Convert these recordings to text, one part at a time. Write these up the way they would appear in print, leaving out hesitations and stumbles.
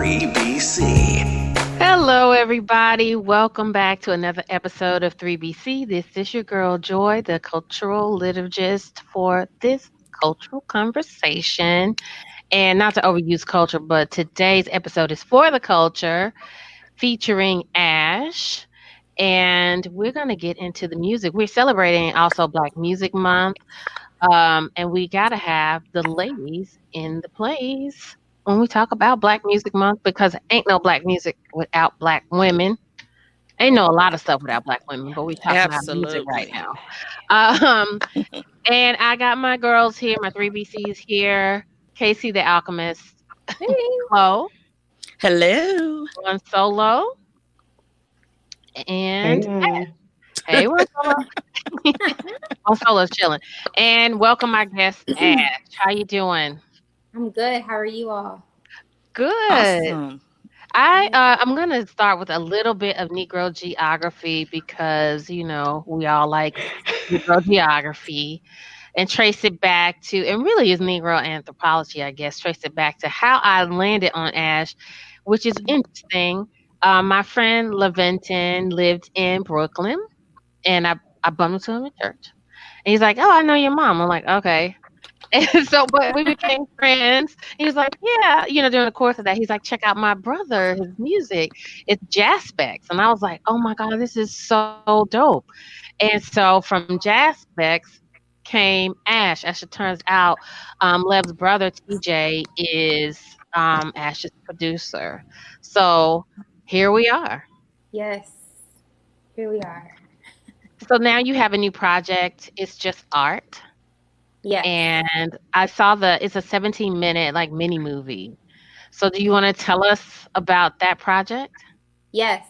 3BC. Hello, everybody. Welcome back to another episode of 3BC. This is your girl, Joy, the cultural liturgist for this cultural conversation. And not to overuse culture, but today's episode is for the culture, featuring Ash. And we're going to get into the music. We're celebrating also Black Music Month. And we got to have the ladies in the place when we talk about Black Music Month because ain't no Black music without Black women. Ain't no a lot of stuff without Black women, but we talking about music right Absolutely. now. Um, and I got my girls here, my 3BCs here, KC the Alchemist, Hey. Chloe, Hello. one solo, and Hey. hey, one solo. One solo's chilling. And welcome my guest, Ash. How you doing? I'm good. How are you all? Good. Awesome. I'm gonna start with a little bit of Negro geography because we all like Negro geography and trace it back to and really is Negro anthropology, I guess. Trace it back to how I landed on Ash, which is interesting. My friend Leventon lived in Brooklyn, and I bumped into him at church. And he's like, "Oh, I know your mom." I'm like, "Okay." And so, but we became friends. He was like, yeah, during the course of that, he's like, check out my brother, his music. It's jazz specs. And I was like, oh my God, this is so dope. And so from jazz specs came Ash. As it turns out, Lev's brother, TJ, is Ash's producer. So here we are. Yes, here we are. So now you have a new project. It's just art. Yes, And I saw it's a 17-minute like mini movie. So do you want to tell us about that project? yes.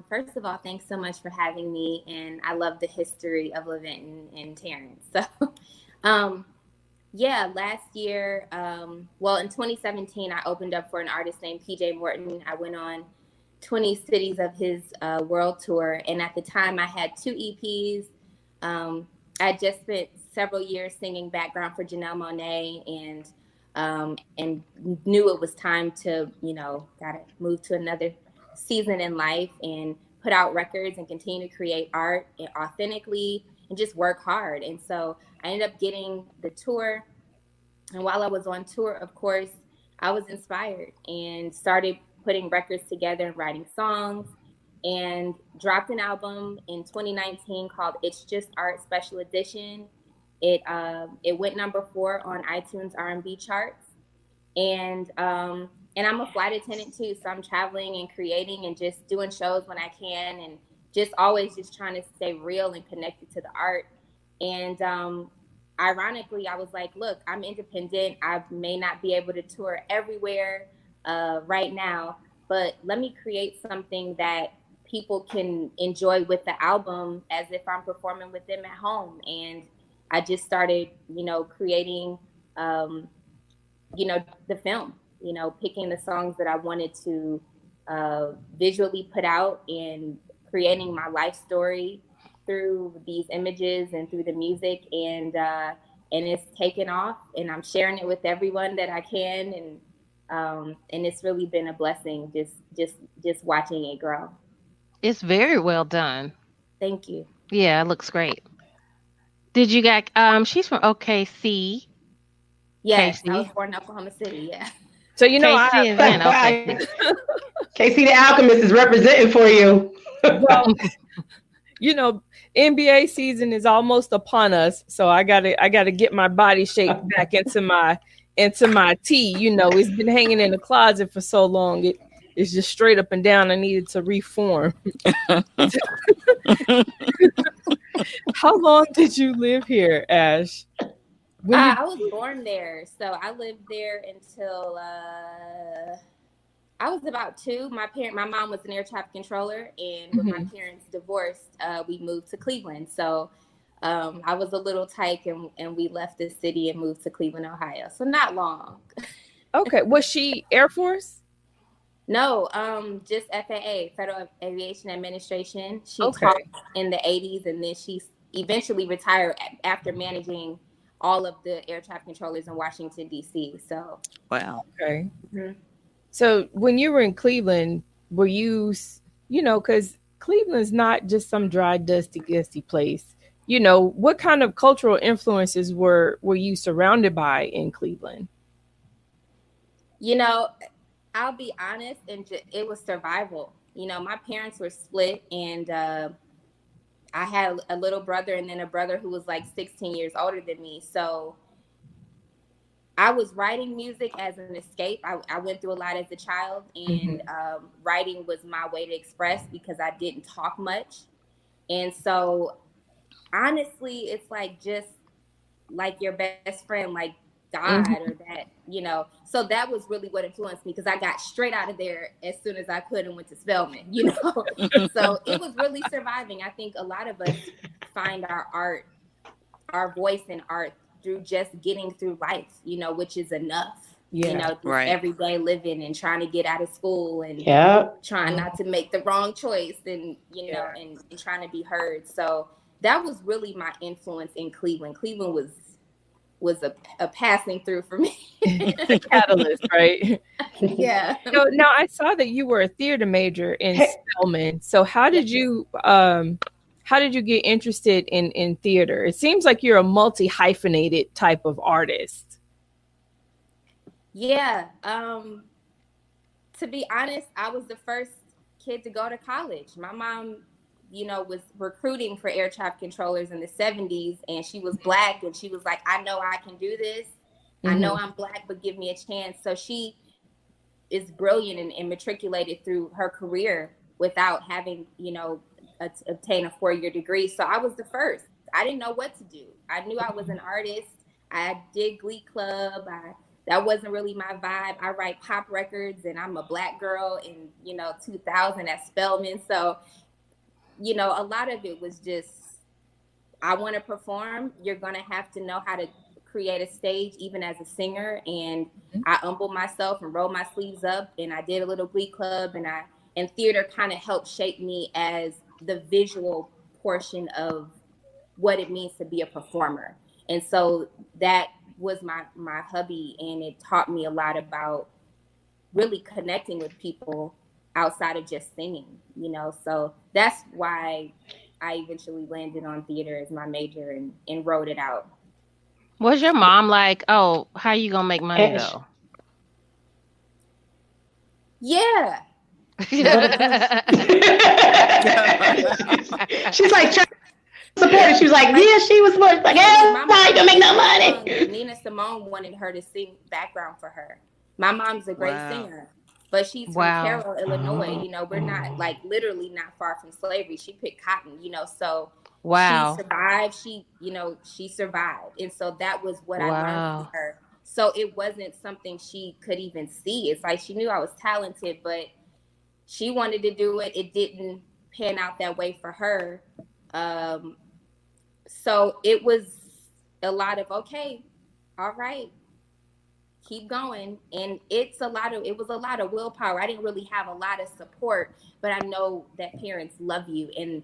First of all, thanks so much for having me, and I love the history of Leventon and Terrence. So, yeah, last year, well, in 2017, I opened up for an artist named PJ Morton. I went on 20 cities of his world tour, and at the time, I had 2 EPs. I just spent several years singing background for Janelle Monáe, and knew it was time to, gotta move to another season in life and put out records and continue to create art authentically and just work hard. And so I ended up getting the tour. And while I was on tour, of course, I was inspired and started putting records together and writing songs, and dropped an album in 2019 called It's Just Art Special Edition. It went number 4 on iTunes R&B charts. And I'm a flight attendant too, so I'm traveling and creating and just doing shows when I can, and just always just trying to stay real and connected to the art. And ironically, I was like, look, I'm independent. I may not be able to tour everywhere right now, but let me create something that people can enjoy with the album as if I'm performing with them at home. And I just started, creating, the film, picking the songs that I wanted to visually put out, and creating my life story through these images and through the music. And it's taken off, and I'm sharing it with everyone that I can. And it's really been a blessing just watching it grow. It's very well done. Thank you. Yeah, it looks great. Did you get she's from OKC. Yes, KC. I was born in Oklahoma City. Yeah. So KC is in OKC. KC the Alchemist is representing for you. Well, NBA season is almost upon us, so I gotta get my body shaped back into my tee. It's been hanging in the closet for so long. It's just straight up and down. I needed to reform. How long did you live here, Ash? I was born there, so I lived there until I was about 2. My mom was an air traffic controller, and when my parents divorced, we moved to Cleveland. So I was a little tyke, and we left the city and moved to Cleveland, Ohio. So not long. Okay, was she Air Force? No, just FAA, Federal Aviation Administration. She Okay. taught in the 80s, and then she eventually retired after managing all of the air traffic controllers in Washington, D.C. So, Wow. Okay. mhm. So when you were in Cleveland, were you, because Cleveland's not just some dry, dusty, gusty place. What kind of cultural influences were you surrounded by in Cleveland? I'll be honest, and it was survival. My parents were split, and I had a little brother and then a brother who was like 16 years older than me. So I was writing music as an escape. I went through a lot as a child, and writing was my way to express because I didn't talk much. And so honestly, it's like just like your best friend, like God or that, so that was really what influenced me because I got straight out of there as soon as I could and went to Spelman, So it was really surviving. I think a lot of us find our art, our voice in art through just getting through life, which is enough. Right. Everyday living and trying to get out of school and trying not to make the wrong choice and, and trying to be heard. So that was really my influence in Cleveland. Cleveland was a passing through for me. It's a catalyst, right? Yeah. Now I saw that you were a theater major in Spelman. So how did you get interested in theater? It seems like you're a multi-hyphenated type of artist. Yeah. To be honest, I was the first kid to go to college. My mom, was recruiting for air traffic controllers in the 70s, and she was Black, and she was like, I know I can do this. I know I'm Black, but give me a chance. So she is brilliant and matriculated through her career without having, obtain a 4-year degree. So I was the first. I didn't know what to do. I knew I was an artist. I did Glee Club. That wasn't really my vibe. I write pop records, and I'm a Black girl in, 2000 at Spelman. So, a lot of it was just, I want to perform. You're going to have to know how to create a stage, even as a singer. And I humbled myself and rolled my sleeves up, and I did a little Glee Club, and theater kind of helped shape me as the visual portion of what it means to be a performer. And so that was my hubby, and it taught me a lot about really connecting with people outside of just singing, so that's why I eventually landed on theater as my major and wrote it out. Was your mom like, oh, how you gonna make money though? Yeah. She's like, supported. She was like, yeah, she was like, yeah, I don't make no money. Nina Simone wanted her to sing background for her. My mom's a great singer, but she's from Carroll, Illinois. We're not like literally not far from slavery. She picked cotton, so she survived. She survived. And so that was what I learned from her. So it wasn't something she could even see. It's like she knew I was talented, but she wanted to do it. It didn't pan out that way for her. So it was a lot of, okay, all right, keep going. And it was a lot of willpower. I didn't really have a lot of support, but I know that parents love you and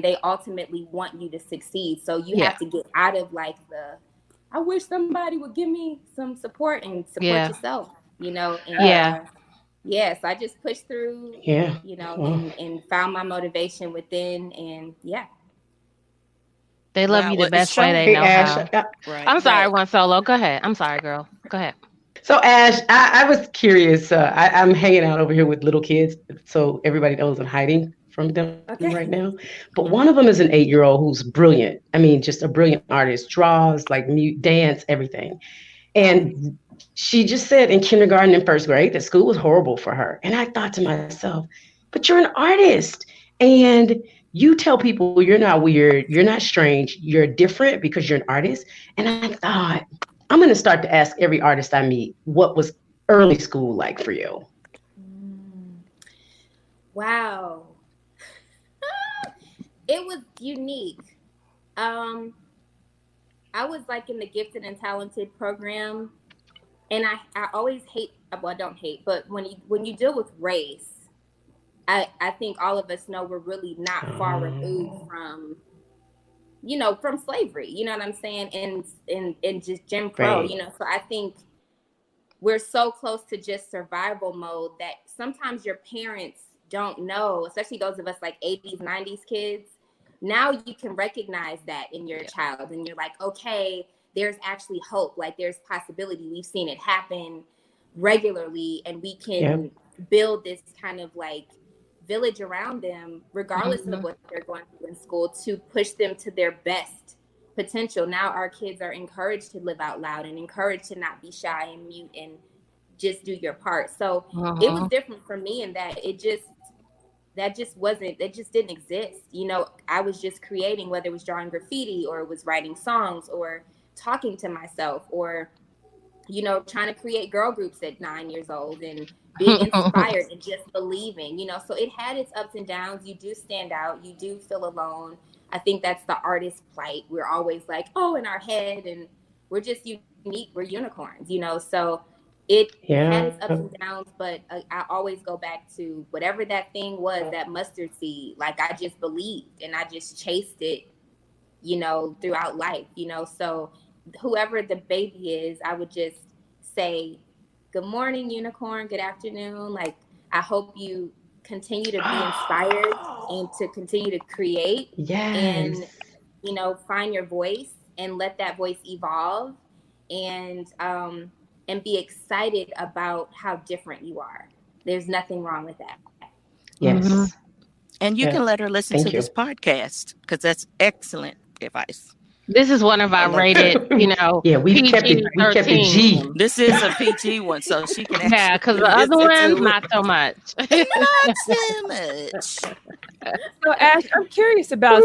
they ultimately want you to succeed. So you have to get out of like I wish somebody would give me some support and support yourself, and so I just pushed through, and found my motivation within, and they love you the best way they know how. Right. I'm sorry, One Solo. Go ahead. I'm sorry, girl. Go ahead. So Ash, I was curious. I'm hanging out over here with little kids, so everybody knows I'm hiding from them right now. But one of them is an 8-year-old who's brilliant. I mean, just a brilliant artist, draws, like dance, everything. And she just said in kindergarten and first grade that school was horrible for her. And I thought to myself, but you're an artist. And you tell people you're not weird, you're not strange, you're different because you're an artist. And I thought, I'm going to start to ask every artist I meet, what was early school like for you? Wow. It was unique. I was like in the gifted and talented program. And I always I don't hate, but when you deal with race, I think all of us know we're really not far removed from, from slavery, you know what I'm saying? And just Jim Crow, so I think we're so close to just survival mode that sometimes your parents don't know, especially those of us like 80s, 90s kids. Now you can recognize that in your child and you're like, okay, there's actually hope. Like there's possibility. We've seen it happen regularly and we can build this kind of like village around them, regardless of what they're going through in school, to push them to their best potential. Now our kids are encouraged to live out loud and encouraged to not be shy and mute and just do your part. So it was different for me in that it just didn't exist. You know, I was just creating, whether it was drawing graffiti or it was writing songs or talking to myself or, you know, trying to create girl groups at 9 years old and being inspired and just believing, you know. So it had its ups and downs. You do stand out. You do feel alone. I think that's the artist's plight. We're always like, oh, in our head, and we're just unique. We're unicorns, you know. So it had its ups and downs, but I always go back to whatever that thing was, that mustard seed. Like I just believed and I just chased it, you know, throughout life, you know. So whoever the baby is, I would just say, good morning, unicorn. Good afternoon. Like, I hope you continue to be inspired and to continue to create and, you know, find your voice and let that voice evolve and be excited about how different you are. There's nothing wrong with that. Yes. And you can let her listen to this podcast because that's excellent advice. This is one of our rated, you know, we kept it G. This is a PG one, so she can actually because the other ones, not so much. Not so much. So, Ash, I'm curious about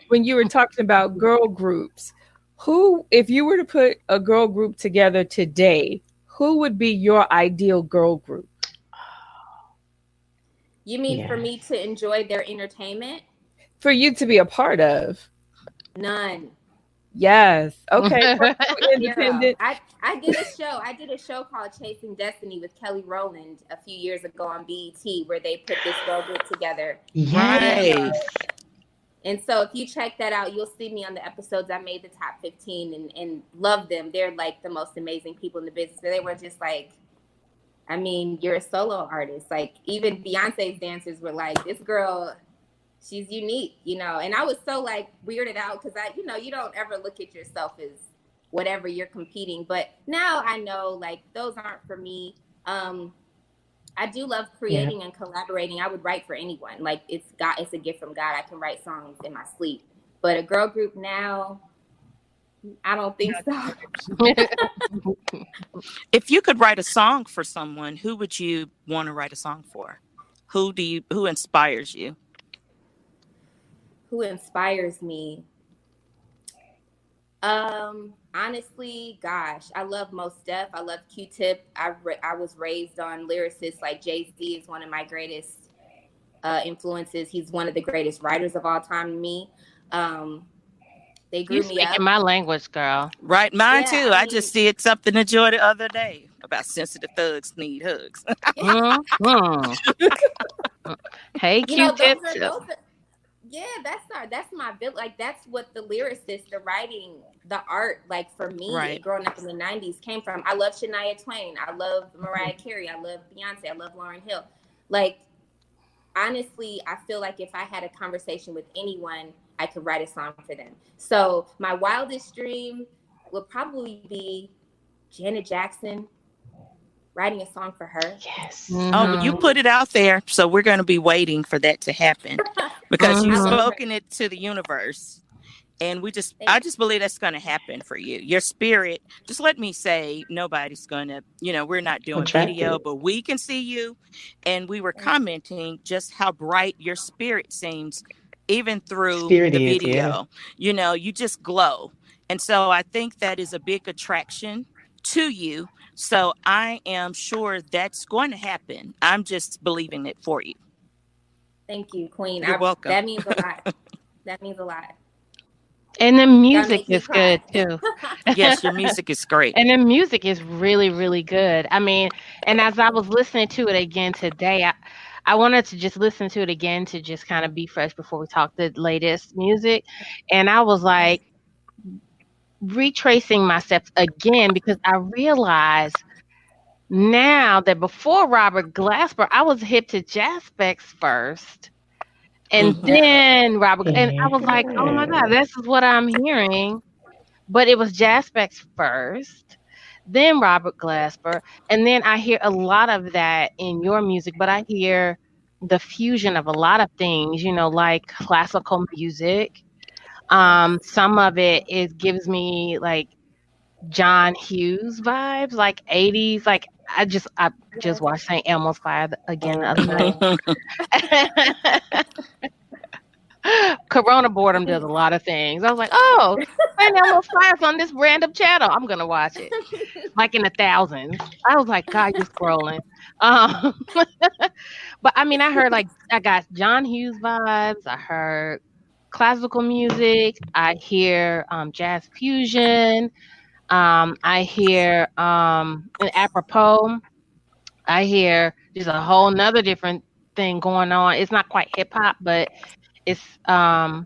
when you were talking about girl groups. Who, if you were to put a girl group together today, who would be your ideal girl group? You mean for me to enjoy their entertainment? For you to be a part of? None. Yes. Okay. Independent. I did a show called Chasing Destiny with Kelly Rowland a few years ago on BET where they put this girl group together. Yes. And so if you check that out, you'll see me on the episodes. I made the top 15 and love them. They're like the most amazing people in the business. They were just like, I mean, you're a solo artist. Like even Beyonce's dancers were like, this girl, she's unique, you know. And I was so like weirded out because you don't ever look at yourself as whatever you're competing. But now I know like those aren't for me. I do love creating and collaborating. I would write for anyone. Like it's a gift from God. I can write songs in my sleep. But a girl group now, I don't think so. If you could write a song for someone, who would you want to write a song for? Who inspires you? Who inspires me? Honestly, gosh, I love Mostest. I love Q-Tip. I was raised on lyricists like Jay-Z is one of my greatest influences. He's one of the greatest writers of all time to me. They grew me up. Speaking my language, girl. Right, mine too. I just did something to enjoy the other day about sensitive thugs need hugs. Hey, Q-Tip. That's my build. Like that's what the lyricist, the writing, the art, like for me, growing up in the 90s came from. I love Shania Twain. I love Mariah Carey. I love Beyonce. I love Lauryn Hill. Like, honestly, I feel like if I had a conversation with anyone, I could write a song for them. So my wildest dream would probably be Janet Jackson, writing a song for her. Yes. Oh, you put it out there. So we're going to be waiting for that to happen because you've spoken it to the universe. And I just believe that's going to happen for you. Your spirit, just let me say, nobody's going to, we're not doing video, but we can see you. And we were commenting just how bright your spirit seems, even through the video. You just glow. And so I think that is a big attraction to you. So I am sure that's going to happen. I'm just believing it for you. Thank you, Queen. You're welcome. That means a lot. That means a lot. And the music is good too. Yes, your music is great. And the music is really, really good. I mean, and as I was listening to it again today, I wanted to just listen to it again to just kind of be fresh before we talk the latest music. And I was like, retracing my steps again because I realized now that before Robert Glasper, I was hip to Jazz Specs first. And then Robert, and I was like, oh my God, this is what I'm hearing. But it was Jazz Specs first, then Robert Glasper. And then I hear a lot of that in your music, but I hear the fusion of a lot of things, like classical music. Some of it gives me like John Hughes vibes, like 80s. Like I just watched St. Elmo's Fire again the other night. Corona boredom does a lot of things. I was like, oh, St. Elmo's Fire's on this random channel. I'm gonna watch it. Like in the thousands. I was like, God, you're scrolling. But I mean, I heard like I got John Hughes vibes. I heard classical music. I hear jazz fusion. I hear an apropos. I hear just a whole nother different thing going on. It's not quite hip hop, but it's I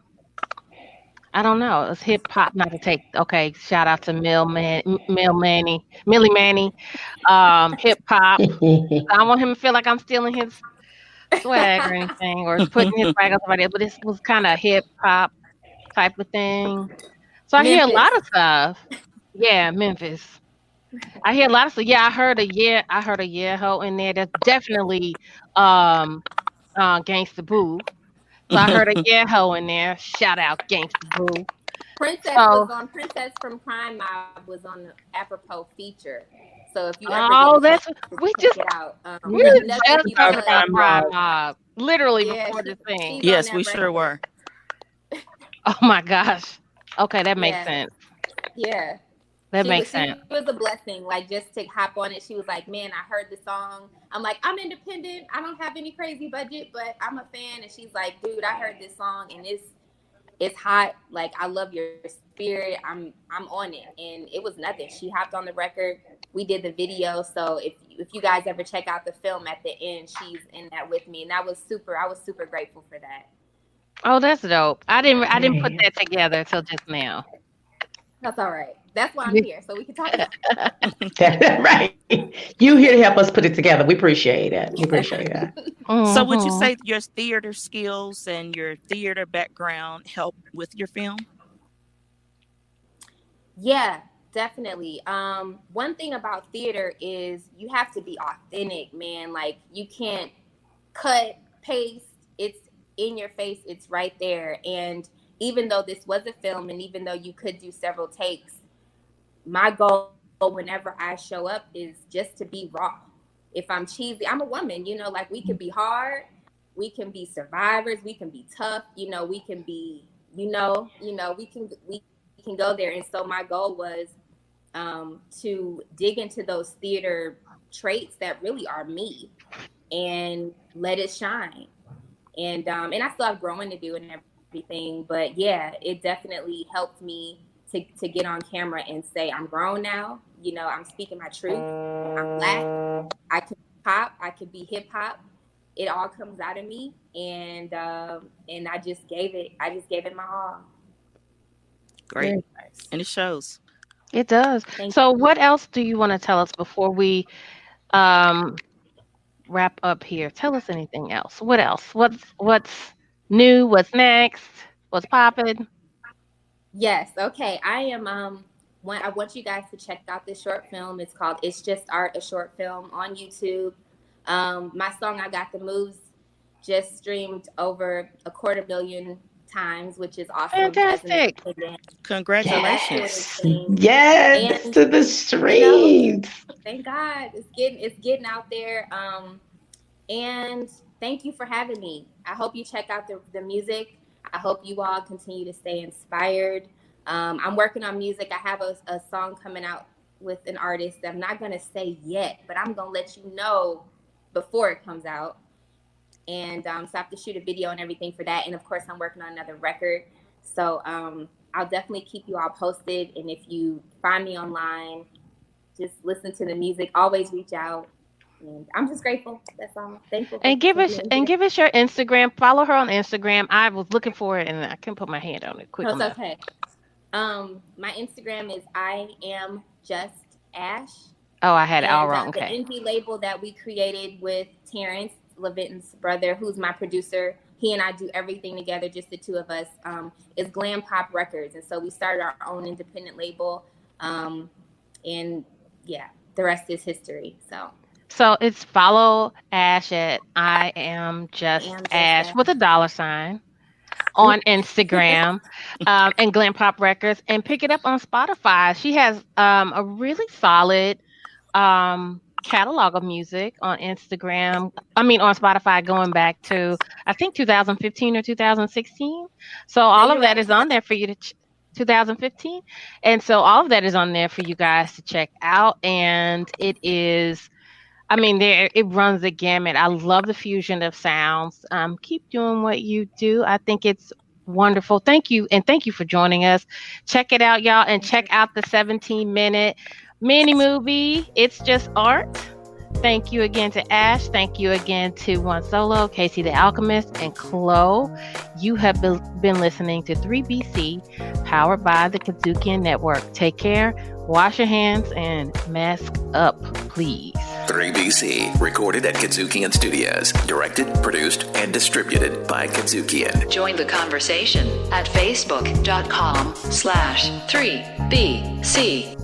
don't know. It's hip hop. Not to take okay. Shout out to Millie Manny, hip hop. I don't want him to feel like I'm stealing his swag or anything, or putting his swag on somebody else. But this was kind of hip hop type of thing. So I hear a lot of stuff. Yeah, Memphis. I hear a lot of stuff. Yeah, I heard a yeah ho in there. That's definitely Gangsta Boo. So I heard a yeah ho in there. Shout out Gangsta Boo. Princess was on Princess from Crime Mob was on the apropos feature. So if you ever that's we just it out. We just talked about Crime Mob literally before the thing. Yes, we sure were. Oh my gosh. Okay, that makes sense. Yeah. That makes sense. It was a blessing, like just to hop on it. She was like, "Man, I heard the song. I'm like, I'm independent. I don't have any crazy budget, but I'm a fan." And she's like, "Dude, I heard this song and it's hot. Like, I love your spirit. I'm on it." And it was nothing. She hopped on the record. We did the video. So if you guys ever check out the film at the end, she's in that with me, and I was super grateful for that. Oh, that's dope. I didn't put that together till just now. That's all right. That's why I'm here, so we can talk about it. Right. You here to help us put it together. We appreciate it. So would you say your theater skills and your theater background help with your film? Yeah, definitely. One thing about theater is you have to be authentic, man. Like, you can't cut, paste. It's in your face. It's right there. And even though this was a film and even though you could do several takes, my goal whenever I show up is just to be raw. If I'm cheesy, I'm a woman, like we can be hard, we can be survivors, we can be tough, we can be, we can go there. And so my goal was to dig into those theater traits that really are me and let it shine. And I still have growing to do and everything, but yeah, it definitely helped me to get on camera and say, I'm grown now, I'm speaking my truth, I'm Black, I can pop, I can be hip hop, it all comes out of me, and I just gave it my all. Great. Nice. And it shows. It does. So what else do you want to tell us before we wrap up here? Tell us anything else. What else? What's new? What's next? What's popping? Yes. Okay. I am. I want you guys to check out this short film. It's called "It's Just Art," a short film on YouTube. My song "I Got the Moves" just streamed over 250,000 times, which is awesome. Fantastic! Congratulations! Yes, and, to the streams. Thank God, it's getting out there. And thank you for having me. I hope you check out the music. I hope you all continue to stay inspired. I'm working on music. I have a song coming out with an artist that I'm not going to say yet, but I'm going to let you know before it comes out. And so I have to shoot a video and everything for that. And of course, I'm working on another record. So I'll definitely keep you all posted. And if you find me online, just listen to the music. Always reach out. And I'm just grateful. That's all. Thankful. And give us your Instagram. Follow her on Instagram. I was looking for it and I couldn't put my hand on it quick. No, it's okay. My Instagram is I am just Ash. Oh, I had it all And wrong. the Okay. indie label that we created with Terrence Levitton's brother, who's my producer, he and I do everything together, just the two of us, is Glam Pop Records. And so we started our own independent label. And yeah, the rest is history. So it's follow Ash at I am just Ash with a $sign on Instagram, and Glam Pop Records, and pick it up on Spotify. She has a really solid catalog of music on Instagram. I mean, on Spotify, going back to I think 2015 or 2016. So all of that is on there for you to 2015, and so all of that is on there for you guys to check out. And it is, I mean, it runs the gamut. I love the fusion of sounds. Keep doing what you do. I think it's wonderful. Thank you, and thank you for joining us. Check it out, y'all, and check out the 17-minute mini movie. It's just art. Thank you again to Ash. Thank you again to One Solo, KC the Alchemist, and Chloe. You have been listening to 3BC, powered by the Kudzukian Network. Take care, wash your hands, and mask up, please. 3BC, recorded at Kudzukian Studios, directed, produced, and distributed by Kudzukian. Join the conversation at facebook.com/3BC.